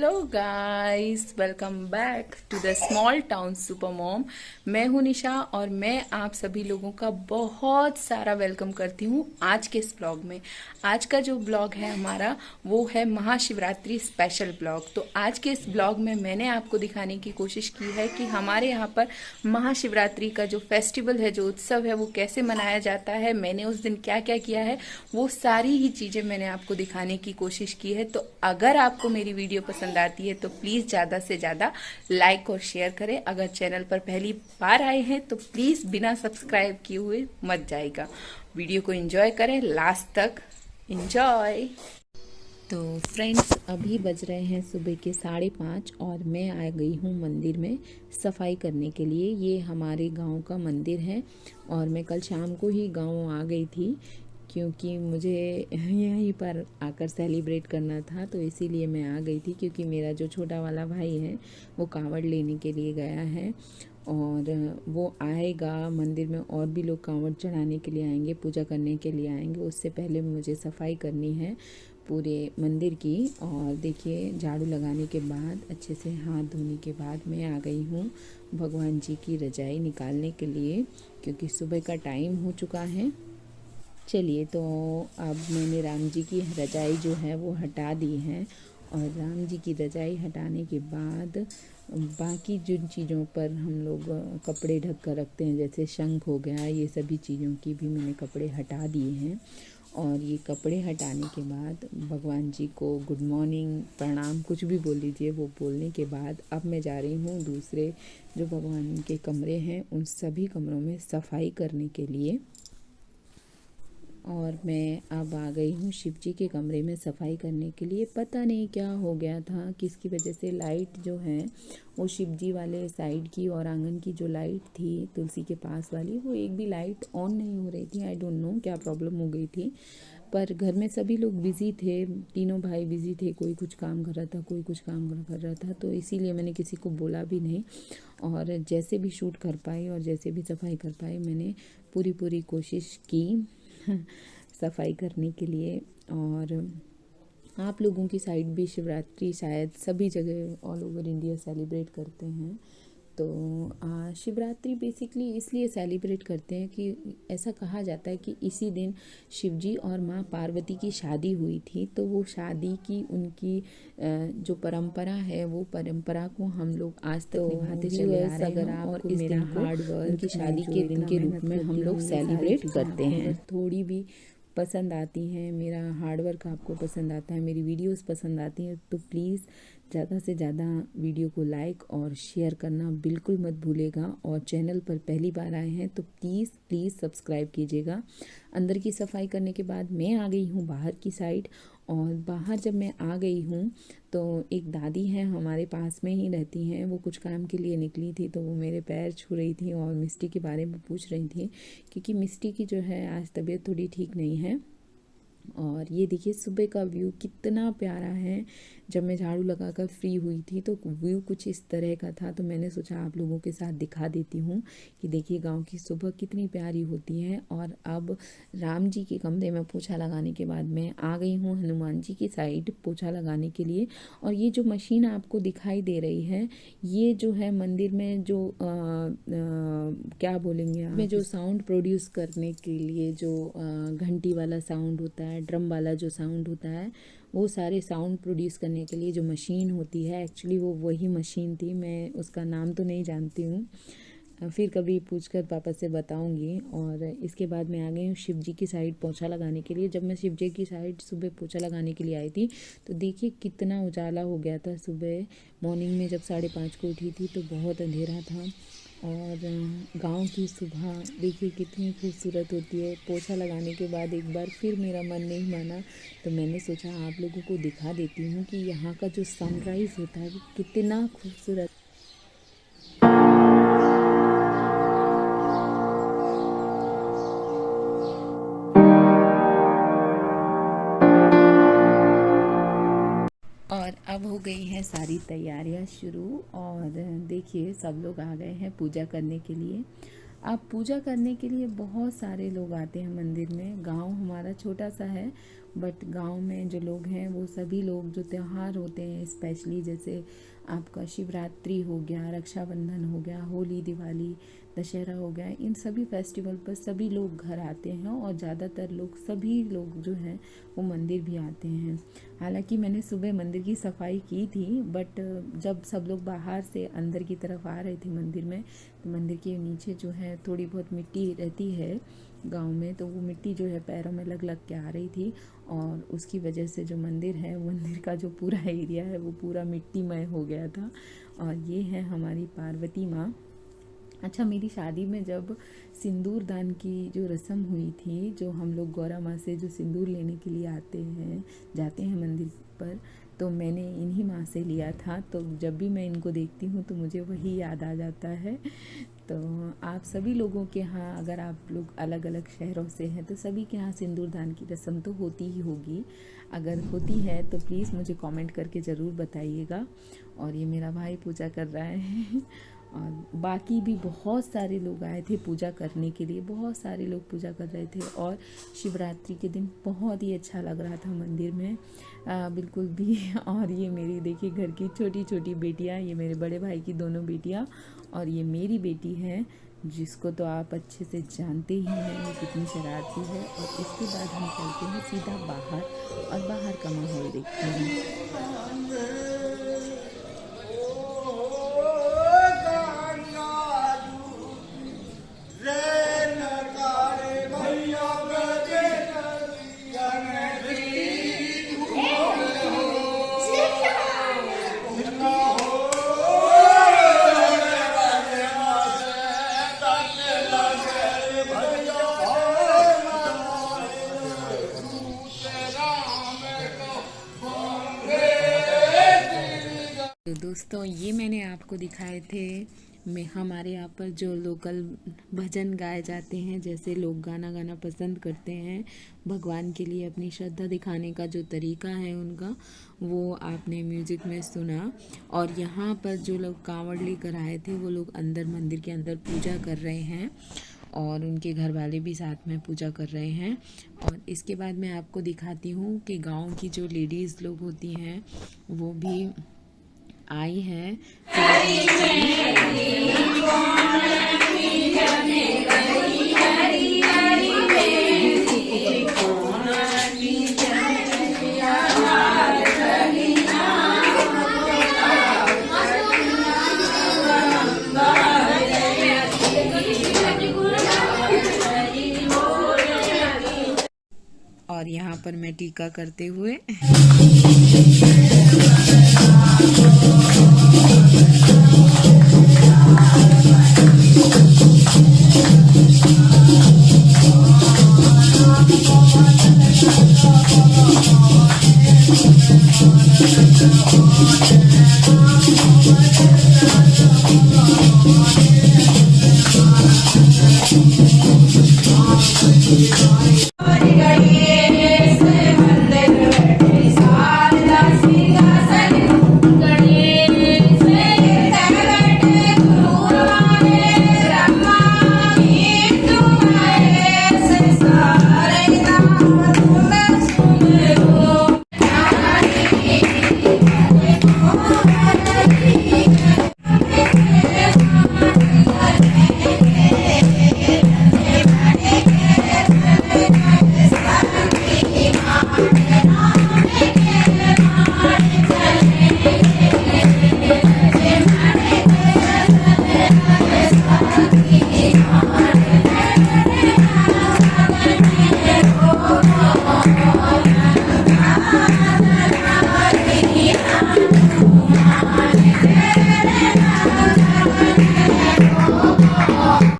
Hello guys, welcome back to the small town super mom. मैं हूं निशा और मैं आप सभी लोगों का बहुत सारा वेलकम करती हूं आज के इस ब्लॉग में। आज का जो ब्लॉग है हमारा वो है महाशिवरात्रि स्पेशल ब्लॉग। तो आज के इस ब्लॉग में मैंने आपको दिखाने की कोशिश की है कि हमारे यहाँ पर महाशिवरात्रि का जो फेस्टिवल है, जो उत्सव है, वो कैसे मनाया जाता है, मैंने उस दिन क्या क्या किया है, वो सारी ही चीज़ें मैंने आपको दिखाने की कोशिश की है। तो अगर आपको मेरी वीडियो पसंद आती है तो प्लीज़ ज़्यादा से ज़्यादा लाइक और शेयर करें। अगर चैनल पर पहली बार आए हैं तो प्लीज़ बिना सब्सक्राइब किए हुए मत जाइएगा। वीडियो को एंजॉय करें, लास्ट तक एंजॉय। तो फ्रेंड्स, अभी बज रहे हैं सुबह के 5:30 और मैं आ गई हूँ मंदिर में सफाई करने के लिए। ये हमारे गांव का मंदिर है और मैं कल शाम को ही गांव आ गई थी क्योंकि मुझे यहीं पर आकर सेलिब्रेट करना था, तो इसीलिए मैं आ गई थी। क्योंकि मेरा जो छोटा वाला भाई है वो कांवड़ लेने के लिए गया है और वो आएगा। मंदिर में और भी लोग कांवड़ चढ़ाने के लिए आएंगे, पूजा करने के लिए आएंगे। उससे पहले मुझे सफाई करनी है पूरे मंदिर की। और देखिए, झाड़ू लगाने के बाद, अच्छे से हाथ धोने के बाद मैं आ गई हूँ भगवान जी की रजाई निकालने के लिए, क्योंकि सुबह का टाइम हो चुका है। चलिए, तो अब मैंने राम जी की रजाई जो है वो हटा दी है और राम जी की रजाई हटाने के बाद बाकी जिन चीज़ों पर हम लोग कपड़े ढक कर रखते हैं, जैसे शंख हो गया, ये सभी चीज़ों की भी मैंने कपड़े हटा दिए हैं। और ये कपड़े हटाने के बाद भगवान जी को गुड मॉर्निंग, प्रणाम, कुछ भी बोल लीजिए, वो बोलने के बाद अब मैं जा रही हूँ दूसरे जो भगवान के कमरे हैं उन सभी कमरों में सफाई करने के लिए। और मैं अब आ गई हूँ शिव जी के कमरे में सफाई करने के लिए। पता नहीं क्या हो गया था, किसकी वजह से लाइट जो है वो शिव जी वाले साइड की और आंगन की जो लाइट थी तुलसी के पास वाली, वो एक भी लाइट ऑन नहीं हो रही थी। आई डोंट नो क्या प्रॉब्लम हो गई थी, पर घर में सभी लोग बिज़ी थे, तीनों भाई बिज़ी थे। कोई कुछ काम कर रहा था, कोई कुछ काम कर रहा था, तो इसीलिए मैंने किसी को बोला भी नहीं। और जैसे भी शूट कर पाई और जैसे भी सफाई कर पाई, मैंने पूरी कोशिश की सफाई करने के लिए। और आप लोगों की साइड भी शिवरात्रि शायद सभी जगह ऑल ओवर इंडिया सेलिब्रेट करते हैं। तो शिवरात्रि बेसिकली इसलिए सेलिब्रेट करते हैं कि ऐसा कहा जाता है कि इसी दिन शिव जी और माँ पार्वती की शादी हुई थी। तो वो शादी की उनकी जो परंपरा है, वो परंपरा को हम लोग आज तक निभाते चले आ रहे हैं। अगर आप इस दिन को उनकी शादी के दिन के रूप में हम लोग सेलिब्रेट करते हैं। थोड़ी भी पसंद आती हैं, मेरा हार्डवर्क आपको पसंद आता है, मेरी वीडियोस पसंद आती हैं, तो प्लीज़ ज़्यादा से ज़्यादा वीडियो को लाइक और शेयर करना बिल्कुल मत भूलेगा। और चैनल पर पहली बार आए हैं तो प्लीज़ सब्सक्राइब कीजिएगा। अंदर की सफाई करने के बाद मैं आ गई हूँ बाहर की साइड। और बाहर जब मैं आ गई हूँ तो एक दादी हैं, हमारे पास में ही रहती हैं, वो कुछ काम के लिए निकली थी, तो वो मेरे पैर छू रही थी और मिस्टी के बारे में पूछ रही थी, क्योंकि मिस्टी की जो है आज तबीयत थोड़ी ठीक नहीं है। और ये देखिए सुबह का व्यू कितना प्यारा है। जब मैं झाड़ू लगाकर फ्री हुई थी तो व्यू कुछ इस तरह का था, तो मैंने सोचा आप लोगों के साथ दिखा देती हूँ कि देखिए गांव की सुबह कितनी प्यारी होती है। और अब राम जी के कमरे में पोछा लगाने के बाद मैं आ गई हूँ हनुमान जी की साइड पोछा लगाने के लिए। और ये जो मशीन आपको दिखाई दे रही है, ये जो है मंदिर में जो क्या बोलेंगे आप, में जो साउंड प्रोड्यूस करने के लिए जो घंटी वाला साउंड होता है, ड्रम वाला जो साउंड होता है, वो सारे साउंड प्रोड्यूस करने के लिए जो मशीन होती है, एक्चुअली वो वही मशीन थी। मैं उसका नाम तो नहीं जानती हूँ, फिर कभी पूछकर पापा से बताऊंगी। और इसके बाद मैं आ गई हूँ शिव जी की साइड पोछा लगाने के लिए। जब मैं शिव जी की साइड सुबह पोछा लगाने के लिए आई थी तो देखिए कितना उजाला हो गया था। सुबह मॉर्निंग में जब 5:30 को उठी थी तो बहुत अंधेरा था। और गांव की सुबह देखिए कितनी खूबसूरत होती है। पोछा लगाने के बाद एक बार फिर मेरा मन नहीं माना, तो मैंने सोचा आप लोगों को दिखा देती हूँ कि यहाँ का जो सनराइज़ होता है वो कितना खूबसूरत। और अब हो गई हैं सारी तैयारियां शुरू। और देखिए सब लोग आ गए हैं पूजा करने के लिए। अब पूजा करने के लिए बहुत सारे लोग आते हैं मंदिर में। गांव हमारा छोटा सा है, बट गांव में जो लोग हैं वो सभी लोग जो त्यौहार होते हैं, स्पेशली जैसे आपका शिवरात्रि हो गया, रक्षाबंधन हो गया, होली, दिवाली, दशहरा हो गया, इन सभी फेस्टिवल पर सभी लोग घर आते हैं और ज़्यादातर लोग, सभी लोग जो हैं वो मंदिर भी आते हैं। हालांकि मैंने सुबह मंदिर की सफाई की थी, बट जब सब लोग बाहर से अंदर की तरफ आ रहे थे मंदिर में, तो मंदिर के नीचे जो है थोड़ी बहुत मिट्टी रहती है गांव में, तो वो मिट्टी जो है पैरों में लग लग के आ रही थी और उसकी वजह से जो मंदिर है, मंदिर का जो पूरा एरिया है वो पूरा मिट्टीमय हो गया था। और ये है हमारी पार्वती माँ। अच्छा, मेरी शादी में जब सिंदूर दान की जो रस्म हुई थी, जो हम लोग गौरा माँ से जो सिंदूर लेने के लिए जाते हैं मंदिर पर, तो मैंने इन्हीं माँ से लिया था। तो जब भी मैं इनको देखती हूँ तो मुझे वही याद आ जाता है। तो आप सभी लोगों के यहाँ, अगर आप लोग अलग अलग शहरों से हैं, तो सभी के यहाँ सिंदूर दान की रस्म तो होती ही होगी। अगर होती है तो प्लीज़ मुझे कमेंट करके ज़रूर बताइएगा। और ये मेरा भाई पूजा कर रहा है और बाकी भी बहुत सारे लोग आए थे पूजा करने के लिए, बहुत सारे लोग पूजा कर रहे थे। और शिवरात्रि के दिन बहुत ही अच्छा लग रहा था मंदिर में, बिल्कुल भी। और ये मेरी देखिए घर की छोटी छोटी बेटियाँ, ये मेरे बड़े भाई की दोनों बेटियाँ और ये मेरी बेटी है, जिसको तो आप अच्छे से जानते ही हैं ये कितनी शरारती है। और इसके बाद हम चलते हैं सीधा बाहर और बाहर का माहौल देखते हैं। तो दोस्तों, ये मैंने आपको दिखाए थे हमारे यहाँ पर जो लोकल भजन गाए जाते हैं, जैसे लोग गाना गाना पसंद करते हैं भगवान के लिए, अपनी श्रद्धा दिखाने का जो तरीका है उनका, वो आपने म्यूज़िक में सुना। और यहाँ पर जो लोग कांवड़ लेकर आए थे वो लोग अंदर मंदिर के अंदर पूजा कर रहे हैं और उनके घर वाले भी साथ में पूजा कर रहे हैं। और इसके बाद मैं आपको दिखाती हूँ कि गाँव की जो लेडीज़ लोग होती हैं वो भी आई है। और यहाँ पर मैं टीका करते हुए